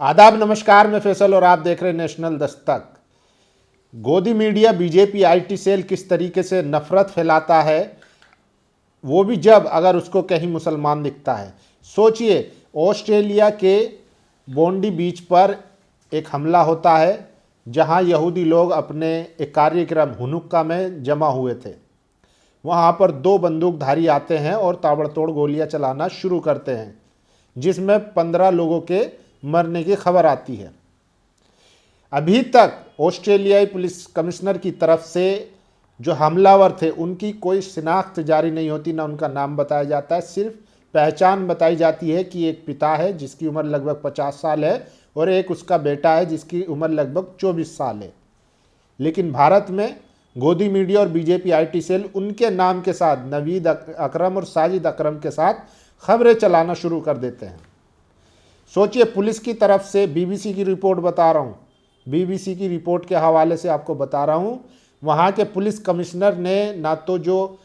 आदाब, नमस्कार। मैं फैसल और आप देख रहे हैं नेशनल दस्तक। गोदी मीडिया बीजेपी आईटी सेल किस तरीके से नफरत फैलाता है, वो भी जब अगर उसको कहीं मुसलमान दिखता है। सोचिए, ऑस्ट्रेलिया के बोंडी बीच पर एक हमला होता है जहां यहूदी लोग अपने एक कार्यक्रम हुनुक्का में जमा हुए थे। वहां पर दो बंदूकधारी आते हैं और ताबड़तोड़ गोलियां चलाना शुरू करते हैं, जिसमें 15 लोगों के मरने की खबर आती है। अभी तक ऑस्ट्रेलियाई पुलिस कमिश्नर की तरफ से जो हमलावर थे उनकी कोई शिनाख्त जारी नहीं होती, ना उनका नाम बताया जाता है। सिर्फ पहचान बताई जाती है कि एक पिता है जिसकी उम्र लगभग 50 साल है और एक उसका बेटा है जिसकी उम्र लगभग 24 साल है। लेकिन भारत में गोदी मीडिया और बीजेपी आईटी सेल उनके नाम के साथ नवीद अकरम और साजिद अकरम के साथ खबरें चलाना शुरू कर देते हैं। सोचिए, पुलिस की तरफ से बीबीसी की रिपोर्ट बता रहा हूँ, बीबीसी की रिपोर्ट के हवाले से आपको बता रहा हूँ। वहाँ के पुलिस कमिश्नर ने ना तो जो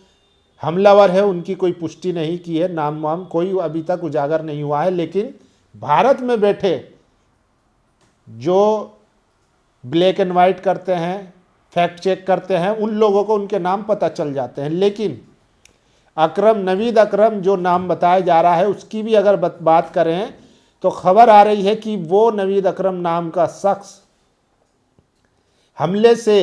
हमलावर है उनकी कोई पुष्टि नहीं की है, नाम वाम कोई अभी तक उजागर नहीं हुआ है। लेकिन भारत में बैठे जो ब्लैक एंड वाइट करते हैं, फैक्ट चेक करते हैं, उन लोगों को उनके नाम पता चल जाते हैं। लेकिन नवीद अकरम जो नाम बताया जा रहा है उसकी भी अगर बात करें तो खबर आ रही है कि वो नवीद अकरम नाम का शख्स हमले से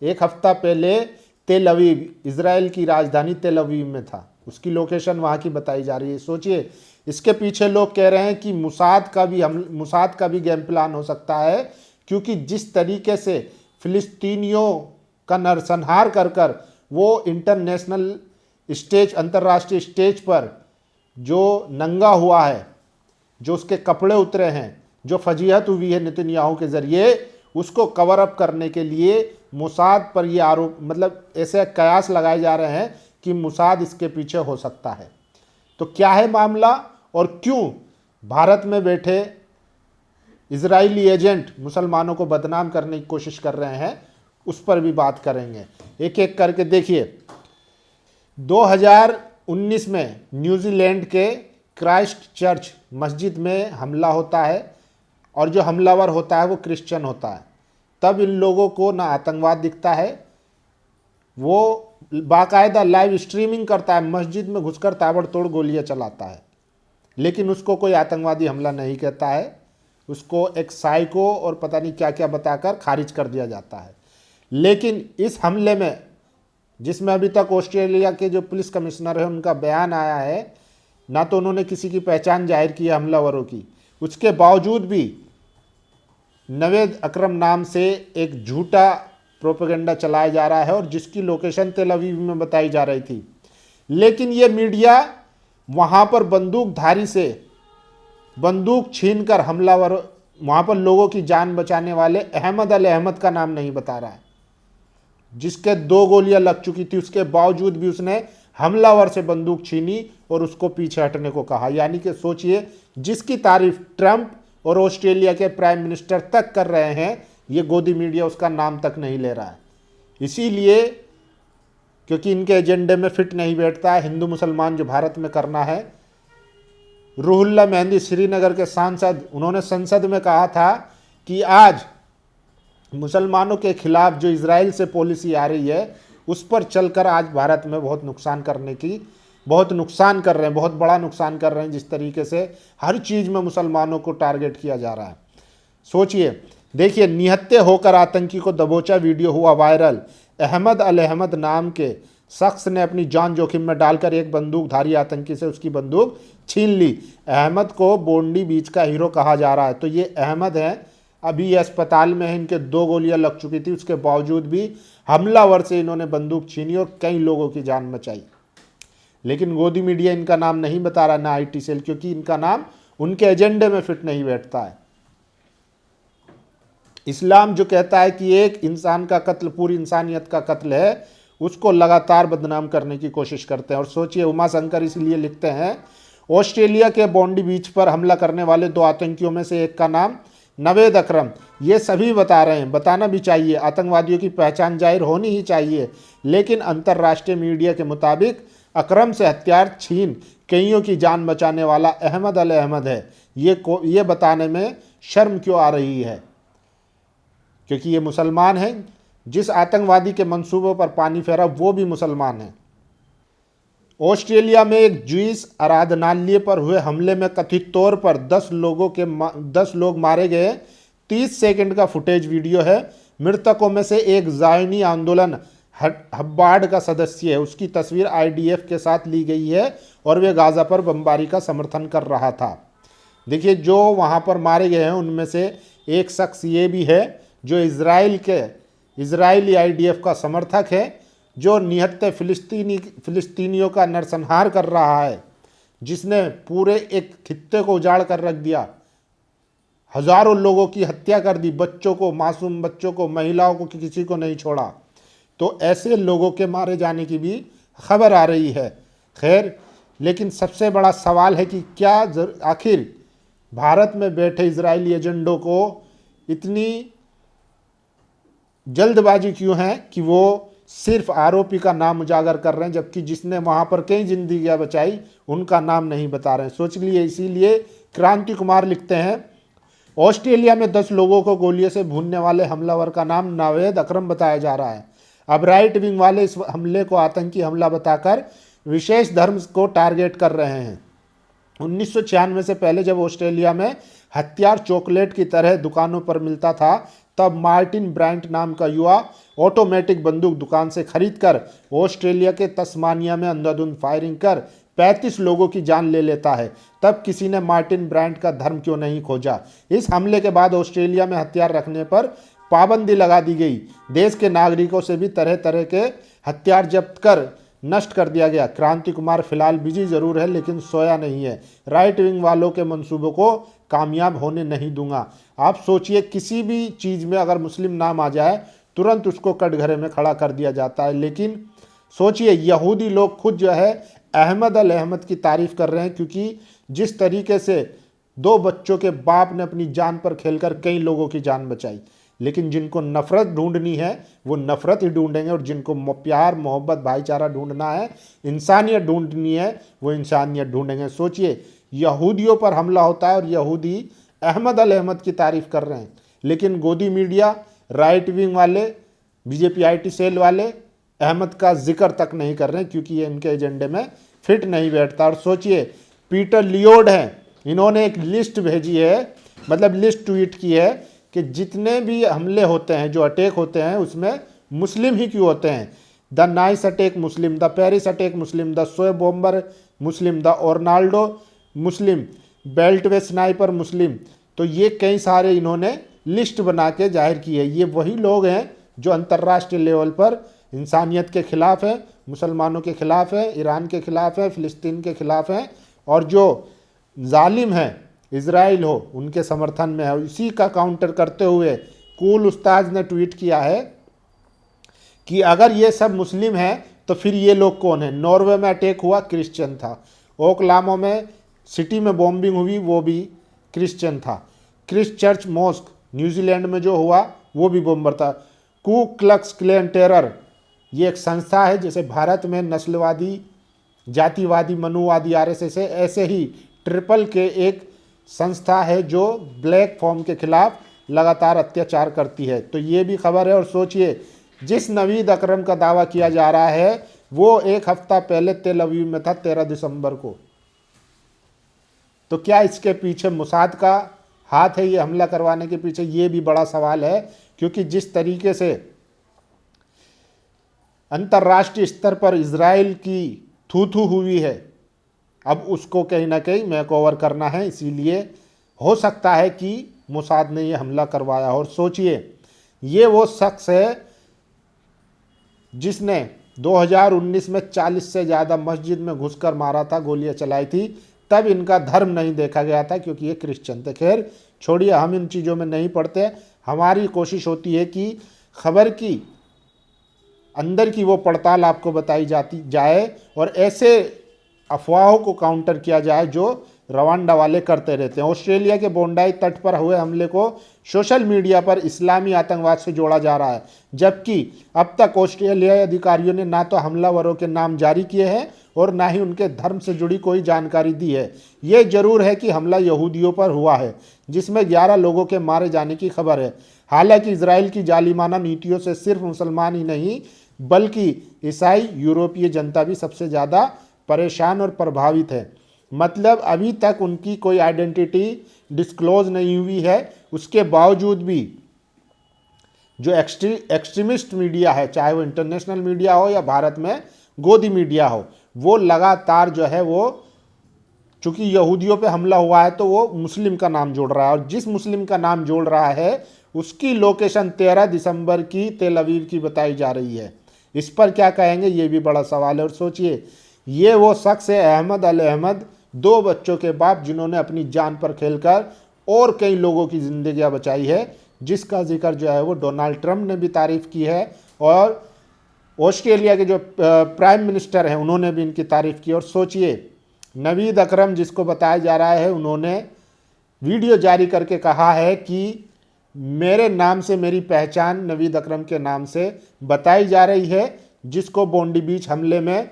एक हफ्ता पहले तेल अवीव, इजराइल की राजधानी तेल अवीव में था। उसकी लोकेशन वहाँ की बताई जा रही है। सोचिए, इसके पीछे लोग कह रहे हैं कि मुसाद का भी गेम प्लान हो सकता है, क्योंकि जिस तरीके से फिलिस्तीनियों का नरसंहार कर कर वो इंटरनेशनल स्टेज, अंतर्राष्ट्रीय स्टेज पर जो नंगा हुआ है, जो उसके कपड़े उतरे हैं, जो फजीहत हुई है नेतन्याहू के ज़रिए, उसको कवर अप करने के लिए मुसाद पर ये आरोप, मतलब ऐसे कयास लगाए जा रहे हैं कि मुसाद इसके पीछे हो सकता है। तो क्या है मामला और क्यों भारत में बैठे इजरायली एजेंट मुसलमानों को बदनाम करने की कोशिश कर रहे हैं, उस पर भी बात करेंगे। एक एक करके देखिए। 2019 में न्यूजीलैंड के क्राइस्ट चर्च मस्जिद में हमला होता है और जो हमलावर होता है वो क्रिश्चियन होता है। तब इन लोगों को ना आतंकवाद दिखता है, वो बाकायदा लाइव स्ट्रीमिंग करता है, मस्जिद में घुसकर ताबड़तोड़ गोलियां चलाता है। लेकिन उसको कोई आतंकवादी हमला नहीं कहता है, उसको एक साइको और पता नहीं क्या क्या बताकर खारिज कर दिया जाता है। लेकिन इस हमले में, जिसमें अभी तक ऑस्ट्रेलिया के जो पुलिस कमिश्नर है उनका बयान आया है, ना तो उन्होंने किसी की पहचान जाहिर की है हमलावरों की, उसके बावजूद भी नवीद अकरम नाम से एक झूठा प्रोपेगेंडा चलाया जा रहा है और जिसकी लोकेशन तेल अवीव में बताई जा रही थी। लेकिन ये मीडिया वहाँ पर बंदूकधारी से बंदूक छीनकर हमलावर, वहाँ पर लोगों की जान बचाने वाले अहमद अल अहमद का नाम नहीं बता रहा है, जिसके 2 गोलियां लग चुकी थी। उसके बावजूद भी उसने हमलावर से बंदूक छीनी और उसको पीछे हटने को कहा। यानी कि सोचिए, जिसकी तारीफ ट्रंप और ऑस्ट्रेलिया के प्राइम मिनिस्टर तक कर रहे हैं, ये गोदी मीडिया उसका नाम तक नहीं ले रहा है। इसीलिए, क्योंकि इनके एजेंडे में फिट नहीं बैठता है हिंदू मुसलमान जो भारत में करना है। रूहुल्ला मेहंदी, श्रीनगर के सांसद, उन्होंने संसद में कहा था कि आज मुसलमानों के खिलाफ जो इजराइल से पॉलिसी आ रही है उस पर चलकर आज भारत में बहुत नुकसान कर रहे हैं, बहुत बड़ा नुकसान कर रहे हैं। जिस तरीके से हर चीज़ में मुसलमानों को टारगेट किया जा रहा है। सोचिए, देखिए, निहत्थे होकर आतंकी को दबोचा वीडियो हुआ वायरल। अहमद अल अहमद नाम के शख्स ने अपनी जान जोखिम में डालकर एक बंदूकधारी आतंकी से उसकी बंदूक छीन ली। अहमद को बोंडी बीच का हीरो कहा जा रहा है। तो ये अहमद हैं, अभी ये अस्पताल में है, इनके 2 गोलियां लग चुकी थी। उसके बावजूद भी हमलावर से इन्होंने बंदूक छीनी और कई लोगों की जान बचाई। लेकिन गोदी मीडिया इनका नाम नहीं बता रहा, ना आईटी सेल, क्योंकि इनका नाम उनके एजेंडे में फिट नहीं बैठता है। इस्लाम जो कहता है कि एक इंसान का कत्ल पूरी इंसानियत का कत्ल है, उसको लगातार बदनाम करने की कोशिश करते हैं। और सोचिए, उमा शंकर इसलिए लिखते हैं, ऑस्ट्रेलिया के बोंडी बीच पर हमला करने वाले 2 आतंकियों में से एक का नाम नवीद अकरम। ये सभी बता रहे हैं, बताना भी चाहिए, आतंकवादियों की पहचान जाहिर होनी ही चाहिए। लेकिन अंतर्राष्ट्रीय मीडिया के मुताबिक अकरम से हथियार छीन कईयों की जान बचाने वाला अहमद अल अहमद है। ये बताने में शर्म क्यों आ रही है, क्योंकि ये मुसलमान हैं। जिस आतंकवादी के मंसूबों पर पानी फेरा वो भी मुसलमान हैं। ऑस्ट्रेलिया में एक ज्यूइश आराधनालय पर हुए हमले में कथित तौर पर 10 लोग मारे गए। 30 सेकंड का फुटेज वीडियो है। मृतकों में से एक ज़ायनी आंदोलन हब्बार्ड का सदस्य है। उसकी तस्वीर IDF के साथ ली गई है और वे गाज़ा पर बमबारी का समर्थन कर रहा था। देखिए, जो वहाँ पर मारे गए हैं उनमें से एक शख्स ये भी है जो इजरायली IDF का समर्थक है, जो निहत्थे फिलिस्तीनियों का नरसंहार कर रहा है, जिसने पूरे एक खित्ते को उजाड़ कर रख दिया, हजारों लोगों की हत्या कर दी, बच्चों को, मासूम बच्चों को, महिलाओं को, किसी को नहीं छोड़ा। तो ऐसे लोगों के मारे जाने की भी खबर आ रही है। खैर, लेकिन सबसे बड़ा सवाल है कि क्या आखिर भारत में बैठे इजरायली एजेंडों को इतनी जल्दबाजी क्यों है कि वो सिर्फ आरोपी का नाम उजागर कर रहे हैं, जबकि जिसने वहां पर कई जिंदगियां बचाई उनका नाम नहीं बता रहे हैं। सोच लिए, इसीलिए क्रांति कुमार लिखते हैं, ऑस्ट्रेलिया में 10 लोगों को गोलियों से भूनने वाले हमलावर का नाम नावेद अकरम बताया जा रहा है। अब राइट विंग वाले इस हमले को आतंकी हमला बताकर विशेष धर्म को टारगेट कर रहे हैं। 1996 से पहले जब ऑस्ट्रेलिया में हथियार चॉकलेट की तरह दुकानों पर मिलता था, तब मार्टिन ब्रांट नाम का युवा ऑटोमेटिक बंदूक दुकान से खरीदकर ऑस्ट्रेलिया के तस्मानिया में अंधाधुंध फायरिंग कर 35 लोगों की जान ले लेता है। तब किसी ने मार्टिन ब्रांट का धर्म क्यों नहीं खोजा। इस हमले के बाद ऑस्ट्रेलिया में हथियार रखने पर पाबंदी लगा दी गई। देश के नागरिकों से भी तरह तरह के हथियार जब्त कर नष्ट कर दिया गया। क्रांति कुमार फिलहाल बिजी जरूर है लेकिन सोया नहीं है। राइट विंग वालों के मंसूबों को कामयाब होने नहीं दूंगा। आप सोचिए, किसी भी चीज़ में अगर मुस्लिम नाम आ जाए तुरंत उसको कटघरे में खड़ा कर दिया जाता है। लेकिन सोचिए, यहूदी लोग खुद जो है अहमद अल अहमद की तारीफ कर रहे हैं, क्योंकि जिस तरीके से 2 बच्चों के बाप ने अपनी जान पर खेलकर कई लोगों की जान बचाई। लेकिन जिनको नफरत ढूंढनी है वो नफरत ही ढूंढेंगे, और जिनको प्यार, मोहब्बत, भाईचारा ढूंढना है, इंसानियत ढूंढनी है, वो इंसानियत ढूंढेंगे। सोचिए, यहूदियों पर हमला होता है और यहूदी अहमद अल अहमद की तारीफ कर रहे हैं, लेकिन गोदी मीडिया, राइट विंग वाले, बीजेपी IT सेल वाले अहमद का जिक्र तक नहीं कर रहे हैं, क्योंकि ये इनके एजेंडे में फिट नहीं बैठता। और सोचिए, पीटर लियोड हैं, इन्होंने एक लिस्ट भेजी है, मतलब लिस्ट ट्वीट की है कि जितने भी हमले होते हैं, जो अटैक होते हैं, उसमें मुस्लिम ही क्यों होते हैं। The Nice attack Muslim, the Paris attack Muslim, the shoe bomber Muslim, the Orlando Muslim, Beltway sniper Muslim. तो ये कई सारे इन्होंने लिस्ट बना के जाहिर की है। ये वही लोग हैं जो अंतर्राष्ट्रीय लेवल पर इंसानियत के खिलाफ है, मुसलमानों के खिलाफ है, ईरान के खिलाफ है, फिलिस्तीन के खिलाफ है, और जो जालिम है इजराइल हो उनके समर्थन में है। इसी का काउंटर करते हुए कूल उस्ताद ने ट्वीट किया है कि अगर ये सब मुस्लिम हैं तो फिर ये लोग कौन है। नॉर्वे में अटैक हुआ, क्रिश्चियन था। ओकलामो में सिटी में बॉम्बिंग हुई, वो भी क्रिश्चियन था। क्रिस्ट चर्च मॉस्क न्यूजीलैंड में जो हुआ वो भी बॉम्बर था। कू क्लक्स क्लैन टेरर ये एक संस्था है, जैसे भारत में नस्लवादी, जातिवादी, मनुवादी RSS है, ऐसे ही ट्रिपल के एक संस्था है जो ब्लैक फॉर्म के खिलाफ लगातार अत्याचार करती है। तो ये भी खबर है। और सोचिए, जिस नवीद अकरम का दावा किया जा रहा है वो एक हफ्ता पहले तेल अवीव में था, 13 दिसंबर को। तो क्या इसके पीछे मोसाद का हाथ है ये हमला करवाने के पीछे? ये भी बड़ा सवाल है, क्योंकि जिस तरीके से अंतर्राष्ट्रीय स्तर पर इजराइल की थू हुई है, अब उसको कहीं ना कहीं मेकओवर करना है। इसीलिए हो सकता है कि मोसाद ने ये हमला करवाया। और सोचिए, ये वो शख्स है जिसने 2019 में 40 से ज़्यादा मस्जिद में घुसकर मारा था, गोलियां चलाई थी। तब इनका धर्म नहीं देखा गया था क्योंकि ये क्रिश्चियन थे। खैर छोड़िए, हम इन चीज़ों में नहीं पड़ते। हमारी कोशिश होती है कि खबर की अंदर की वो पड़ताल आपको बताई जाती जाए और ऐसे अफवाहों को काउंटर किया जाए जो रवांडा वाले करते रहते हैं। ऑस्ट्रेलिया के बोंडाई तट पर हुए हमले को सोशल मीडिया पर इस्लामी आतंकवाद से जोड़ा जा रहा है, जबकि अब तक ऑस्ट्रेलियाई अधिकारियों ने ना तो हमलावरों के नाम जारी किए हैं और ना ही उनके धर्म से जुड़ी कोई जानकारी दी है। ये जरूर है कि हमला यहूदियों पर हुआ है, जिसमें 11 लोगों के मारे जाने की खबर है। हालांकि इजराइल की जालिमाना नीतियों से सिर्फ मुसलमान ही नहीं बल्कि ईसाई यूरोपीय जनता भी सबसे ज़्यादा परेशान और प्रभावित है। मतलब अभी तक उनकी कोई आइडेंटिटी डिस्क्लोज नहीं हुई है, उसके बावजूद भी जो एक्सट्रीमिस्ट मीडिया है, चाहे वो इंटरनेशनल मीडिया हो या भारत में गोदी मीडिया हो, वो लगातार जो है वो चूंकि यहूदियों पे हमला हुआ है तो वो मुस्लिम का नाम जोड़ रहा है, और जिस मुस्लिम का नाम जोड़ रहा है उसकी लोकेशन 13 दिसंबर की तेल अवीव की बताई जा रही है। इस पर क्या कहेंगे, ये भी बड़ा सवाल है। और सोचिए, ये वो शख्स है अहमद अल अहमद, 2 बच्चों के बाप, जिन्होंने अपनी जान पर खेलकर और कई लोगों की जिंदगियां बचाई है, जिसका जिक्र जो है वो डोनाल्ड ट्रंप ने भी तारीफ की है और ऑस्ट्रेलिया के जो प्राइम मिनिस्टर हैं उन्होंने भी इनकी तारीफ की। और सोचिए, नवीद अकरम जिसको बताया जा रहा है, उन्होंने वीडियो जारी करके कहा है कि मेरे नाम से मेरी पहचान नवीद अकरम के नाम से बताई जा रही है, जिसको बोंडी बीच हमले में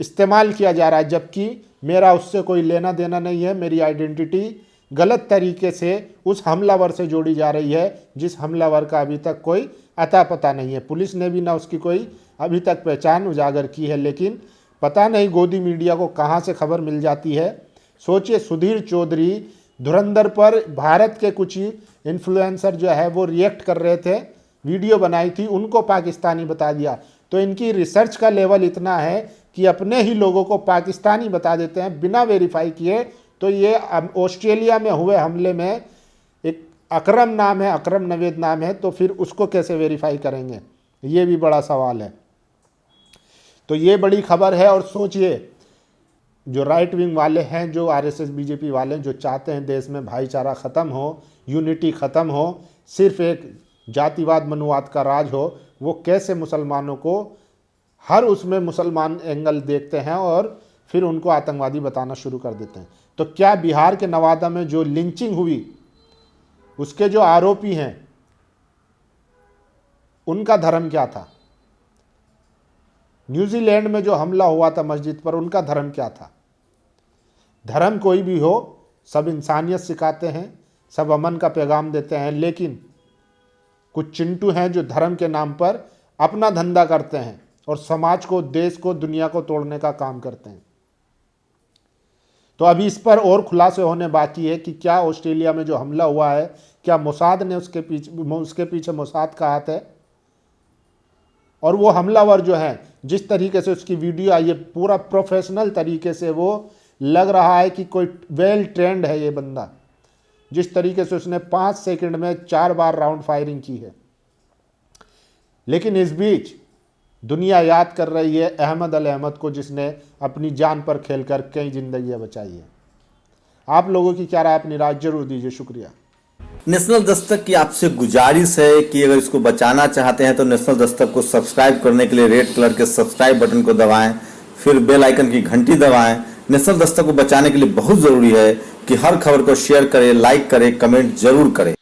इस्तेमाल किया जा रहा है, जबकि मेरा उससे कोई लेना देना नहीं है। मेरी आइडेंटिटी गलत तरीके से उस हमलावर से जोड़ी जा रही है, जिस हमलावर का अभी तक कोई अता पता नहीं है। पुलिस ने भी ना उसकी कोई अभी तक पहचान उजागर की है, लेकिन पता नहीं गोदी मीडिया को कहाँ से खबर मिल जाती है। सोचिए, सुधीर चौधरी धुरंधर पर भारत के कुछ इन्फ्लुएंसर जो है वो रिएक्ट कर रहे थे, वीडियो बनाई थी, उनको पाकिस्तानी बता दिया। तो इनकी रिसर्च का लेवल इतना है कि अपने ही लोगों को पाकिस्तानी बता देते हैं बिना वेरीफाई किए। तो ये ऑस्ट्रेलिया में हुए हमले में एक अकरम नाम है, अकरम नवेद नाम है, तो फिर उसको कैसे वेरीफाई करेंगे, ये भी बड़ा सवाल है। तो ये बड़ी खबर है। और सोचिए, जो राइट विंग वाले हैं, जो आरएसएस बीजेपी वाले, जो चाहते हैं देश में भाईचारा ख़त्म हो, यूनिटी ख़त्म हो, सिर्फ एक जातिवाद मनुवाद का राज हो, वो कैसे मुसलमानों को हर उसमें मुसलमान एंगल देखते हैं और फिर उनको आतंकवादी बताना शुरू कर देते हैं। तो क्या बिहार के नवादा में जो लिंचिंग हुई, उसके जो आरोपी हैं, उनका धर्म क्या था? न्यूजीलैंड में जो हमला हुआ था मस्जिद पर, उनका धर्म क्या था? धर्म कोई भी हो, सब इंसानियत सिखाते हैं, सब अमन का पैगाम देते हैं, लेकिन कुछ चिंटू हैं जो धर्म के नाम पर अपना धंधा करते हैं और समाज को, देश को, दुनिया को तोड़ने का काम करते हैं। तो अभी इस पर और खुलासे होने बाकी है कि क्या ऑस्ट्रेलिया में जो हमला हुआ है, क्या मोसाद ने उसके पीछे मोसाद का हाथ है? और वो हमलावर जो है, जिस तरीके से उसकी वीडियो आई है, पूरा प्रोफेशनल तरीके से, वो लग रहा है कि कोई वेल ट्रेंड है ये बंदा, जिस तरीके से उसने 5 सेकंड में 4 बार राउंड फायरिंग की है। लेकिन इस बीच दुनिया याद कर रही है अहमद अल अहमद को, जिसने अपनी जान पर खेलकर कई जिंदगियां बचाई है। आप लोगों की क्या राय, अपनी राय जरूर दीजिए। शुक्रिया। नेशनल दस्तक की आपसे गुजारिश है कि अगर इसको बचाना चाहते हैं तो नेशनल दस्तक को सब्सक्राइब करने के लिए रेड कलर के सब्सक्राइब बटन को दबाएं, फिर बेल आइकन की घंटी दबाएं। नेशनल दस्तक को बचाने के लिए बहुत जरूरी है कि हर खबर को शेयर करें, लाइक करें, कमेंट जरूर करें।